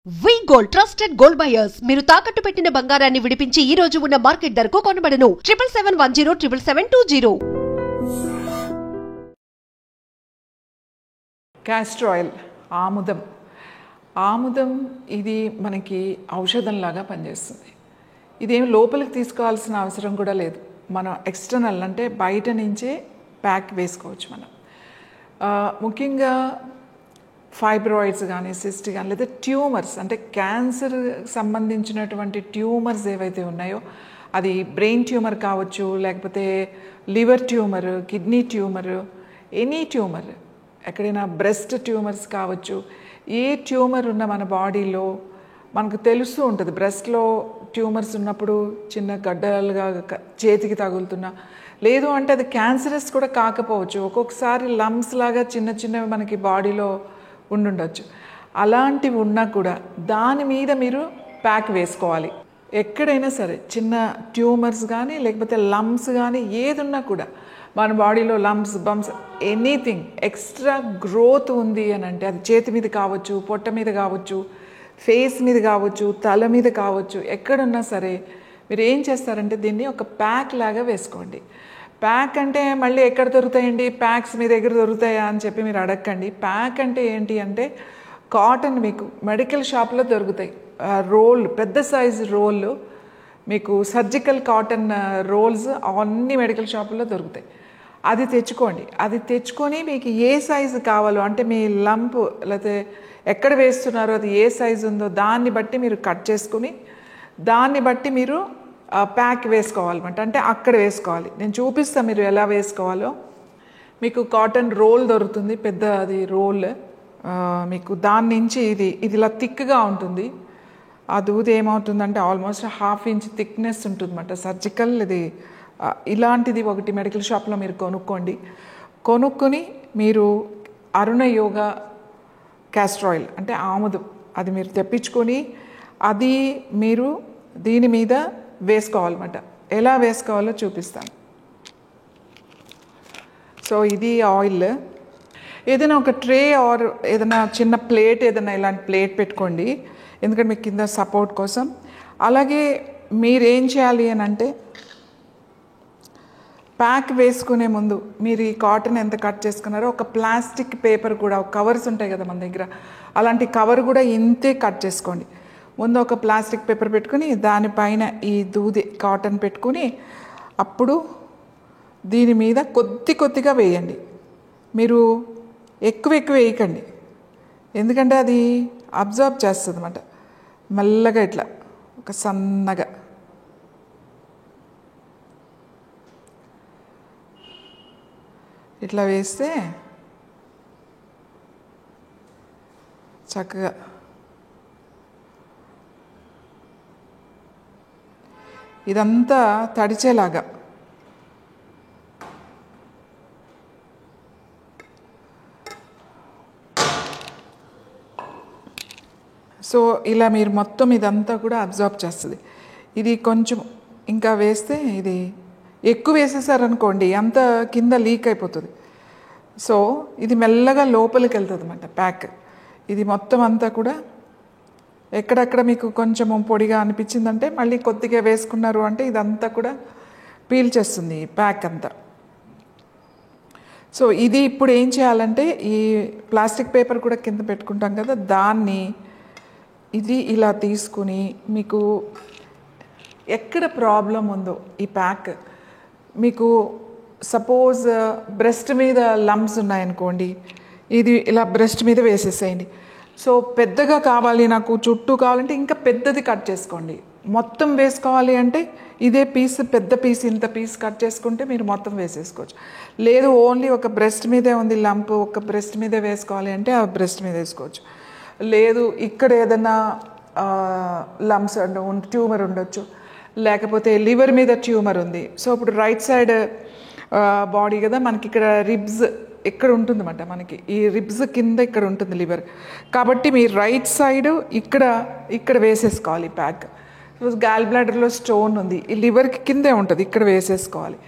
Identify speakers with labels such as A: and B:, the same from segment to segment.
A: వి gold trusted gold buyers మీరు తాకట్టు పెట్టిన బంగారాన్ని విడిపించి ఈ రోజు ఉన్న మార్కెట్ ధరకు కొనబడను 7771077720.
B: క్యాస్టర్ ఆయిల్ ఆముదం ఇది మనకి ఔషధంలాగా పనిచేస్తుంది. ఇదేం లోపలికి తీసుకోవాల్సిన అవసరం కూడా లేదు. మనం ఎక్స్టర్నల్ అంటే బయట నుంచే ప్యాక్ వేసుకోవచ్చు. మనం ముఖ్యంగా ఫైబ్రాయిడ్స్ కానీ సిస్ట్ కానీ లేదా ట్యూమర్స్ అంటే క్యాన్సర్ సంబంధించినటువంటి ట్యూమర్స్ ఏవైతే ఉన్నాయో, అది బ్రెయిన్ ట్యూమర్ కావచ్చు, లేకపోతే liver tumour, kidney tumour, any tumour, ఎక్కడైనా బ్రెస్ట్ ట్యూమర్స్ కావచ్చు. ఏ ట్యూమర్ ఉన్న మన బాడీలో మనకు తెలుస్తూ ఉంటుంది. బ్రెస్ట్లో ట్యూమర్స్ ఉన్నప్పుడు చిన్న గడ్డలుగా చేతికి తగులుతున్నా, లేదు అంటే అది క్యాన్సరస్ కూడా కాకపోవచ్చు. ఒక్కొక్కసారి లంప్స్ లాగా చిన్న చిన్నవి మనకి బాడీలో ఉండుండొచ్చు. అలాంటివి ఉన్నా కూడా దాని మీద మీరు ప్యాక్ వేసుకోవాలి. ఎక్కడైనా సరే చిన్న ట్యూమర్స్ కానీ లేకపోతే లంప్స్ కానీ ఏది ఉన్నా కూడా మన బాడీలో lumps bumps anything extra growth ఉంది అని అంటే అది చేతి మీద కావచ్చు, పొట్ట మీద కావచ్చు, ఫేస్ మీద కావచ్చు, తల మీద కావచ్చు, ఎక్కడున్నా సరే మీరు ఏం చేస్తారంటే దీన్ని ఒక ప్యాక్ లాగా వేసుకోండి. ప్యాక్ అంటే మళ్ళీ ఎక్కడ దొరుకుతాయండి, ప్యాక్స్ మీ దగ్గర దొరుకుతాయా అని చెప్పి మీరు అడగండి. ప్యాక్ అంటే ఏంటి అంటే కాటన్ మీకు మెడికల్ షాప్లో దొరుకుతాయి. రోల్, పెద్ద సైజు రోల్, మీకు సర్జికల్ కాటన్ రోల్స్ అన్ని మెడికల్ షాపుల్లో దొరుకుతాయి. అది తెచ్చుకోండి. అది తెచ్చుకొని మీకు ఏ సైజు కావాలో అంటే మీ లంప్ లేకపోతే ఎక్కడ వేస్తున్నారో అది ఏ సైజు ఉందో దాన్ని బట్టి మీరు కట్ చేసుకుని దాన్ని బట్టి మీరు ప్యాక్ వేసుకోవాలన్నమాట. అంటే అక్కడ వేసుకోవాలి. నేను చూపిస్తాను మీరు ఎలా వేసుకోవాలో. మీకు కాటన్ రోల్ దొరుకుతుంది, పెద్ద అది రోల్. మీకు దాని నుంచి ఇది ఇలా థిక్గా ఉంటుంది. ఆ దూది ఏమవుతుందంటే ఆల్మోస్ట్ 1/2 ఇంచ్ థిక్నెస్ ఉంటుందన్నమాట. సర్జికల్ ఇది ఇలాంటిది ఒకటి మెడికల్ షాప్లో మీరు కొనుక్కొని మీరు అరుణ యోగా క్యాస్టర్ ఆయిల్ అంటే ఆముదం అది మీరు తెప్పించుకొని అది మీరు దీని మీద వేసుకోవాలన్నమాట. ఎలా వేసుకోవాలో చూపిస్తాను. సో ఇది ఆయిల్. ఏదైనా ఒక ట్రే ఆర్ ఏదైనా చిన్న ప్లేట్, ఏదైనా ఇలాంటి ప్లేట్ పెట్టుకోండి, ఎందుకంటే మీకు కింద సపోర్ట్ కోసం. అలాగే మీరేం చేయాలి అని అంటే ప్యాక్ వేసుకునే ముందు మీరు ఈ కాటన్ ఎంత కట్ చేసుకున్నారో ఒక ప్లాస్టిక్ పేపర్ కూడా, కవర్స్ ఉంటాయి కదా మన దగ్గర, అలాంటి కవర్ కూడా ఇంతే కట్ చేసుకోండి. ముందు ఒక ప్లాస్టిక్ పేపర్ పెట్టుకుని దానిపైన ఈ దూది కాటన్ పెట్టుకుని అప్పుడు దీని మీద కొద్దిగా వేయండి. మీరు ఎక్కువ వేయకండి, ఎందుకంటే అది అబ్జర్వ్ చేస్తుంది అన్నమాట. మెల్లగా ఇట్లా ఒక సన్నగా ఇట్లా వేస్తే చక్కగా ఇదంతా తడిచేలాగా. సో ఇలా మీరు మొత్తం ఇదంతా కూడా అబ్జర్వ్ చేస్తుంది. ఇది కొంచెం ఇంకా వేస్తే, ఇది ఎక్కువ వేసేసారనుకోండి అంత కింద లీక్ అయిపోతుంది. సో ఇది మెల్లగా లోపలికి వెళ్తుంది అన్నమాట ప్యాక్. ఇది మొత్తం అంతా కూడా ఎక్కడెక్కడ మీకు కొంచెం పొడిగా అనిపించిందంటే మళ్ళీ కొద్దిగా వేసుకున్నారు అంటే ఇదంతా కూడా పీల్చేస్తుంది ఈ ప్యాక్ అంతా. సో ఇది ఇప్పుడు ఏం చేయాలంటే ఈ ప్లాస్టిక్ పేపర్ కూడా కింద పెట్టుకుంటాం కదా, దాన్ని ఇది ఇలా తీసుకుని మీకు ఎక్కడ ప్రాబ్లం ఉందో ఈ ప్యాక్, మీకు సపోజ్ బ్రెస్ట్ మీద లంప్స్ ఉన్నాయనుకోండి, ఇది ఇలా బ్రెస్ట్ మీద వేసేసేయండి. సో పెద్దగా కావాలి నాకు, చుట్టూ కావాలంటే ఇంకా పెద్దది కట్ చేసుకోండి. మొత్తం వేసుకోవాలి అంటే ఇదే పీస్, పెద్ద పీస్, ఇంత పీస్ కట్ చేసుకుంటే మీరు మొత్తం వేసేసుకోవచ్చు. లేదు ఓన్లీ ఒక బ్రెస్ట్ మీదే ఉంది లంప్, ఒక బ్రెస్ట్ మీదే వేసుకోవాలి అంటే ఆ బ్రెస్ట్ మీద వేసుకోవచ్చు. లేదు ఇక్కడ ఏదైనా లంప్స్ ట్యూమర్ ఉండొచ్చు, లేకపోతే లివర్ మీద ట్యూమర్ ఉంది. సో ఇప్పుడు రైట్ సైడ్ బాడీ కదా మనకి, ఇక్కడ రిబ్స్ ఇక్కడ ఉంటుందన్నమాట. మనకి ఈ రిబ్స్ కింద ఇక్కడ ఉంటుంది లివర్, కాబట్టి మీ రైట్ సైడ్ ఇక్కడ వేసేసుకోవాలి ప్యాక్. గాల్ బ్లాడర్లో స్టోన్ ఉంది, ఈ లివర్కి కిందే ఉంటుంది, ఇక్కడ వేసేసుకోవాలి.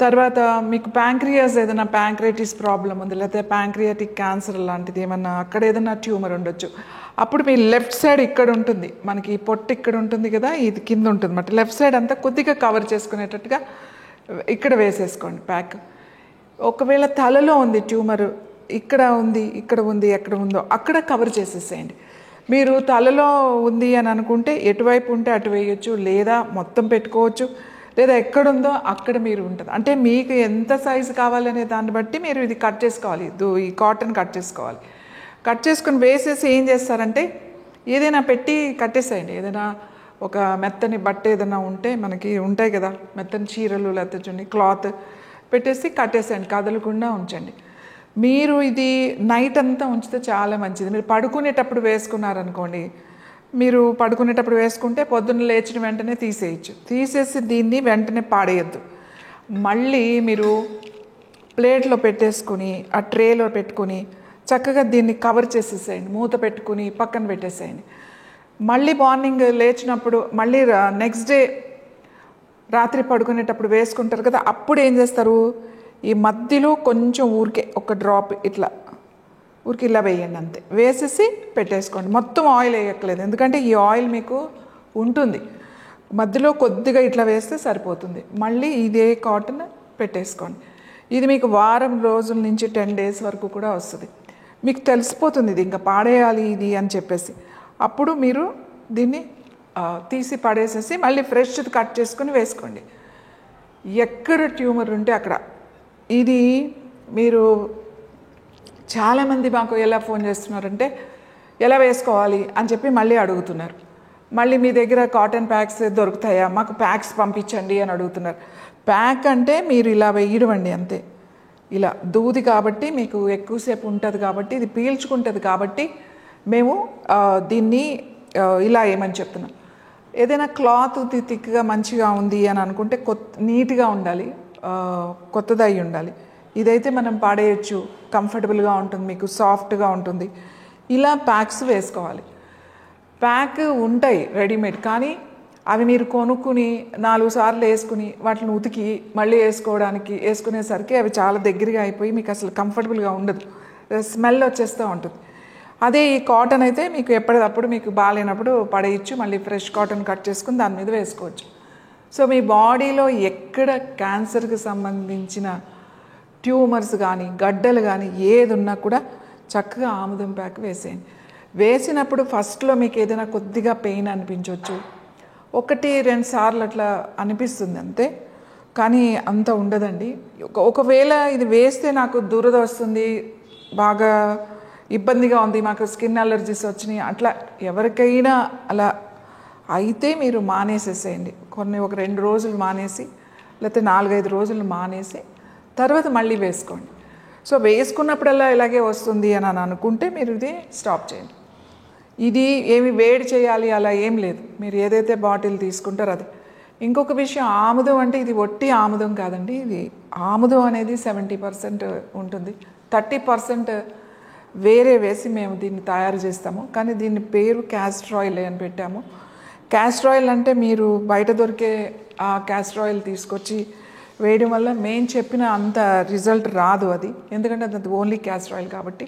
B: తర్వాత మీకు ప్యాంక్రియాస్ ఏదైనా ప్యాంక్రైటిస్ ప్రాబ్లం ఉంది, లేకపోతే ప్యాంక్రియాటిక్ క్యాన్సర్ లాంటిది ఏమన్నా అక్కడ ఏదైనా ట్యూమర్ ఉండొచ్చు, అప్పుడు మీ లెఫ్ట్ సైడ్ ఇక్కడ ఉంటుంది, మనకి ఈ పొట్టు ఇక్కడ ఉంటుంది కదా, ఇది కింద ఉంటుంది అన్నమాట. లెఫ్ట్ సైడ్ అంతా కొద్దిగా కవర్ చేసుకునేటట్టుగా ఇక్కడ వేసేసుకోండి ప్యాక్. ఒకవేళ తలలో ఉంది ట్యూమర్, ఇక్కడ ఉంది, ఇక్కడ ఉంది, ఎక్కడ ఉందో అక్కడ కవర్ చేసేసేయండి. మీరు తలలో ఉంది అని అనుకుంటే ఎటువైపు ఉంటే అటు వేయచ్చు, లేదా మొత్తం పెట్టుకోవచ్చు, లేదా ఎక్కడుందో అక్కడ మీరు ఉంటుంది. అంటే మీకు ఎంత సైజు కావాలనే దాన్ని బట్టి మీరు ఇది కట్ చేసుకోవాలి, ఈ కాటన్ కట్ చేసుకోవాలి. కట్ చేసుకుని వేసేసి ఏం చేస్తారంటే ఏదైనా పెట్టి కట్టేసేయండి. ఏదైనా ఒక మెత్తని బట్ట ఏదైనా ఉంటే మనకి ఉంటాయి కదా, మెత్తని చీరలు లేకపోతే చున్ని క్లాత్ పెట్టేసి కట్టేసేయండి, కదలకుండా ఉంచండి. మీరు ఇది నైట్ అంతా ఉంచితే చాలా మంచిది. మీరు పడుకునేటప్పుడు వేసుకున్నారనుకోండి, మీరు పడుకునేటప్పుడు వేసుకుంటే పొద్దున్న లేచిన వెంటనే తీసేయచ్చు. తీసేసి దీన్ని వెంటనే పాడేయద్దు. మళ్ళీ మీరు ప్లేట్లో పెట్టేసుకుని ఆ ట్రేలో పెట్టుకుని చక్కగా దీన్ని కవర్ చేసేసేయండి, మూత పెట్టుకుని పక్కన పెట్టేసేయండి. మళ్ళీ మార్నింగ్ లేచినప్పుడు మళ్ళీ నెక్స్ట్ డే రాత్రి పడుకునేటప్పుడు వేసుకుంటారు కదా, అప్పుడు ఏం చేస్తారు, ఈ మధ్యలో కొంచెం ఊరికే ఒక డ్రాప్ ఇట్లా ఊరికి ఇలా వేయండి, అంతే. వేసేసి పెట్టేసుకోండి. మొత్తం ఆయిల్ వేయక్కలేదు, ఎందుకంటే ఈ ఆయిల్ మీకు ఉంటుంది. మధ్యలో కొద్దిగా ఇట్లా వేస్తే సరిపోతుంది. మళ్ళీ ఇదే కాటన్ పెట్టేసుకోండి. ఇది మీకు వారం రోజుల నుంచి 10 days వరకు కూడా వస్తుంది. మీకు తెలిసిపోతుంది ఇది ఇంకా పాడేయాలి ఇది అని చెప్పేసి. అప్పుడు మీరు దీన్ని తీసి పడేసేసి మళ్ళీ ఫ్రెష్ కట్ చేసుకుని వేసుకోండి. ఎక్కడ ట్యూమర్ ఉంటే అక్కడ. ఇది మీరు చాలామంది మాకు ఎలా ఫోన్ చేస్తున్నారంటే ఎలా వేసుకోవాలి అని చెప్పి మళ్ళీ అడుగుతున్నారు. మళ్ళీ మీ దగ్గర కాటన్ ప్యాక్స్ దొరుకుతాయా, మాకు ప్యాక్స్ పంపించండి అని అడుగుతున్నారు. ప్యాక్ అంటే మీరు ఇలా వేయడం అండి, అంతే. ఇలా దూది కాబట్టి మీకు ఎక్కువసేపు ఉంటుంది కాబట్టి, ఇది పీల్చుకుంటుంది కాబట్టి మేము దీన్ని ఇలా ఏమని చెప్తున్నాం. ఏదైనా క్లాత్ థిక్గా మంచిగా ఉంది అని అనుకుంటే నీట్గా ఉండాలి, కొత్తది అయి ఉండాలి. ఇదైతే మనం పాడేయచ్చు, కంఫర్టబుల్గా ఉంటుంది, మీకు సాఫ్ట్గా ఉంటుంది. ఇలా ప్యాక్స్ వేసుకోవాలి. ప్యాక్ ఉంటాయి రెడీమేడ్, కానీ అవి మీరు కొనుక్కుని 4 సార్లు వేసుకుని వాటిని ఉతికి మళ్ళీ వేసుకునేసరికి అవి చాలా దగ్గరగా అయిపోయి మీకు అసలు కంఫర్టబుల్గా ఉండదు, స్మెల్ వచ్చేస్తూ ఉంటుంది. అదే ఈ కాటన్ అయితే మీకు ఎప్పటికప్పుడు మీకు బాగాలేనప్పుడు పడేయచ్చు, మళ్ళీ ఫ్రెష్ కాటన్ కట్ చేసుకుని దాని మీద వేసుకోవచ్చు. సో మీ బాడీలో ఎక్కడ క్యాన్సర్కి సంబంధించిన ట్యూమర్స్ కానీ గడ్డలు కానీ ఏది ఉన్నా కూడా చక్కగా ఆముదం ప్యాక్ వేసేయండి. వేసినప్పుడు ఫస్ట్లో మీకు ఏదైనా కొద్దిగా పెయిన్ అనిపించవచ్చు, 1-2 సార్లు అట్లా అనిపిస్తుంది అంతే, కానీ అంత ఉండదండి. ఒకవేళ ఇది వేస్తే నాకు దురద వస్తుంది, బాగా ఇబ్బందిగా ఉంది, మాకు స్కిన్ అలర్జీస్ వచ్చినాయి, అట్లా ఎవరికైనా అలా అయితే మీరు మానేసేసేయండి. ఒక 2 రోజులు మానేసి లేకపోతే 4-5 రోజులు మానేసి తర్వాత మళ్ళీ వేసుకోండి. సో వేసుకున్నప్పుడల్లా ఇలాగే వస్తుంది అని అనుకుంటే మీరు ఇది స్టాప్ చేయండి. ఇది ఏమి వేడి చేయాలి అలా ఏం లేదు, మీరు ఏదైతే బాటిల్ తీసుకుంటారో అది. ఇంకొక విషయం, ఆముదం అంటే ఇది ఒట్టి ఆముదం కాదండి. ఇది ఆముదం అనేది 70% ఉంటుంది, 30% వేరే వేసి మేము దీన్ని తయారు చేస్తాము. కానీ దీని పేరు క్యాస్టర్ ఆయిల్ అని పెట్టాము. క్యాస్టర్ ఆయిల్ అంటే మీరు బయట దొరికే ఆ క్యాస్టర్ ఆయిల్ తీసుకొచ్చి వేయడం వల్ల మేము చెప్పిన అంత రిజల్ట్ రాదు అది, ఎందుకంటే అది ఓన్లీ క్యాస్టర్ ఆయిల్ కాబట్టి.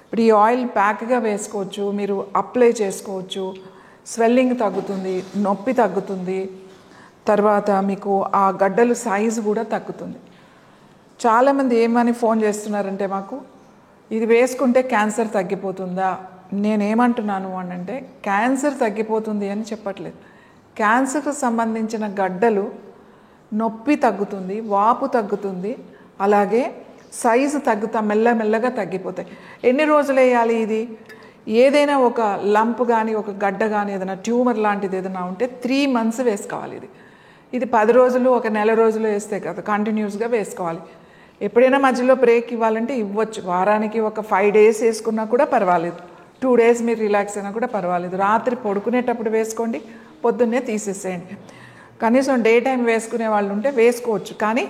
B: ఇప్పుడు ఈ ఆయిల్ ప్యాక్గా వేసుకోవచ్చు, మీరు అప్లై చేసుకోవచ్చు, స్వెల్లింగ్ తగ్గుతుంది, నొప్పి తగ్గుతుంది, తర్వాత మీకు ఆ గడ్డలు సైజు కూడా తగ్గుతుంది. చాలామంది ఏమని ఫోన్ చేస్తున్నారంటే మాకు ఇది వేసుకుంటే క్యాన్సర్ తగ్గిపోతుందా. నేనేమంటున్నాను అని అంటే క్యాన్సర్ తగ్గిపోతుంది అని చెప్పట్లేదు. క్యాన్సర్కి సంబంధించిన గడ్డలు నొప్పి తగ్గుతుంది, వాపు తగ్గుతుంది, అలాగే సైజు మెల్లమెల్లగా తగ్గిపోతాయి. ఎన్ని రోజులు వేయాలి ఇది? ఏదైనా ఒక లంప్ కానీ ఒక గడ్డ కానీ ఏదైనా ట్యూమర్ లాంటిది ఏదైనా ఉంటే 3 months వేసుకోవాలి. ఇది 10 రోజులు 1 నెల రోజులు వేస్తే కదా, కంటిన్యూస్గా వేసుకోవాలి. ఎప్పుడైనా మధ్యలో బ్రేక్ ఇవ్వాలంటే ఇవ్వచ్చు. వారానికి ఒక 5 days వేసుకున్నా కూడా పర్వాలేదు, 2 days మీరు రిలాక్స్ అయినా కూడా పర్వాలేదు. రాత్రి పడుకునేటప్పుడు వేసుకోండి, పొద్దున్నే తీసేసేయండి. కనీసం డే టైం వేసుకునే వాళ్ళు ఉంటే వేసుకోవచ్చు, కానీ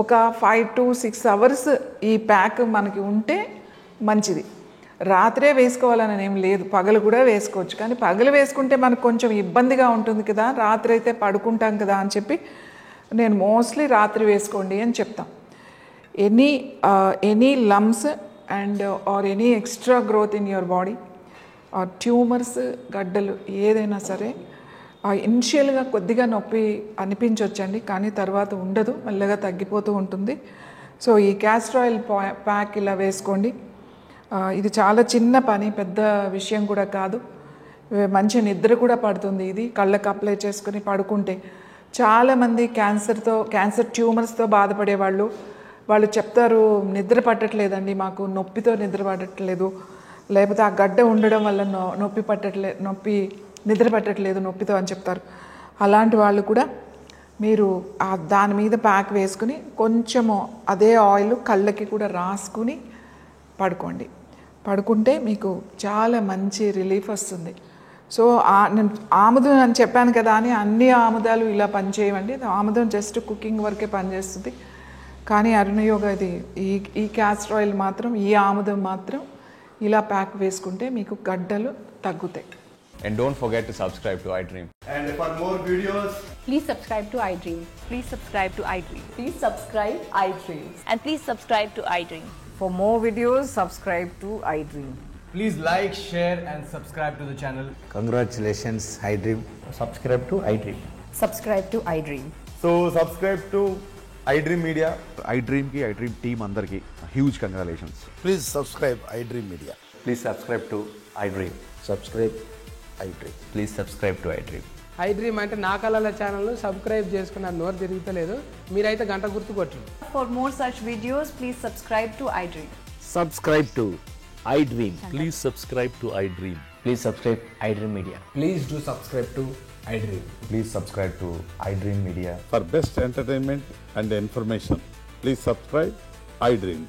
B: ఒక 5 to 6 hours ఈ ప్యాక్ మనకి ఉంటే మంచిది. రాత్రే వేసుకోవాలని ఏం లేదు, పగలు కూడా వేసుకోవచ్చు. కానీ పగలు వేసుకుంటే మనకు కొంచెం ఇబ్బందిగా ఉంటుంది కదా, రాత్రి అయితే పడుకుంటాం కదా అని చెప్పి నేను మోస్ట్లీ రాత్రి వేసుకోండి అని చెప్తాం. Any lumps and or any extra growth in your body, tumours, గడ్డలు ఏదైనా సరే ఇనిషియల్గా కొద్దిగా నొప్పి అనిపించవచ్చండి, కానీ తర్వాత ఉండదు, మెల్లగా తగ్గిపోతూ ఉంటుంది. సో ఈ క్యాస్టర్ ఆయిల్ ప్యాక్ ఇలా వేసుకోండి. ఇది చాలా చిన్న పని, పెద్ద విషయం కూడా కాదు. మంచి నిద్ర కూడా పడుతుంది. ఇది కళ్ళకు అప్లై చేసుకుని పడుకుంటే చాలామంది క్యాన్సర్ ట్యూమర్స్తో బాధపడే వాళ్ళు చెప్తారు, నిద్ర పట్టట్లేదండి, మాకు నొప్పితో నిద్ర పట్టట్లేదు, లేకపోతే ఆ గడ్డ ఉండడం వల్ల నిద్ర పట్టట్లేదు నొప్పితో అని చెప్తారు. అలాంటి వాళ్ళు కూడా మీరు దాని మీద ప్యాక్ వేసుకుని కొంచెము అదే ఆయిల్ కళ్ళకి కూడా రాసుకుని పడుకుంటే మీకు చాలా మంచి రిలీఫ్ వస్తుంది. సో నేను ఆముదం అని చెప్పాను కదా అని అన్ని ఆముదాలు ఇలా పనిచేయవండి. ఆముదం జస్ట్ కుకింగ్ వరకే పనిచేస్తుంది. కానీ అరుణయోగ ఇది ఈ క్యాస్టర్ ఆయిల్ మాత్రం, ఈ ఆముదం మాత్రం ఇలా ప్యాక్ వేసుకుంటే మీకు గడ్డలు తగ్గుతాయి.
C: And don't forget to subscribe to iDream.
D: And for more videos,
E: Please subscribe to iDream.
F: Please subscribe to iDream.
E: Please subscribe iDream.
F: And please subscribe to iDream.
E: For more videos, subscribe to iDream.
D: please like, share and subscribe to the channel.
G: Congratulations, iDream.
H: Subscribe to iDream.
E: Subscribe to iDream.
H: So subscribe to iDream Media.
I: iDream ki iDream team అందరికి huge congratulations.
G: Please subscribe iDream Media.
H: Please subscribe to iDream.
G: Subscribe iDream.
H: Please subscribe to iDream.
J: iDream అంటే నా కళల channel subscribe చేసుకున్న నోరు తిరుగుతలేదు, మీరైతే గంట గుర్తు కొట్టండి.
F: For more such videos, please subscribe to iDream.
G: Subscribe to iDream.
K: Please subscribe to iDream.
H: Please subscribe iDream Media.
D: Please do subscribe to iDream.
H: Please subscribe to iDream Media.
I: For best entertainment and information, please subscribe iDream.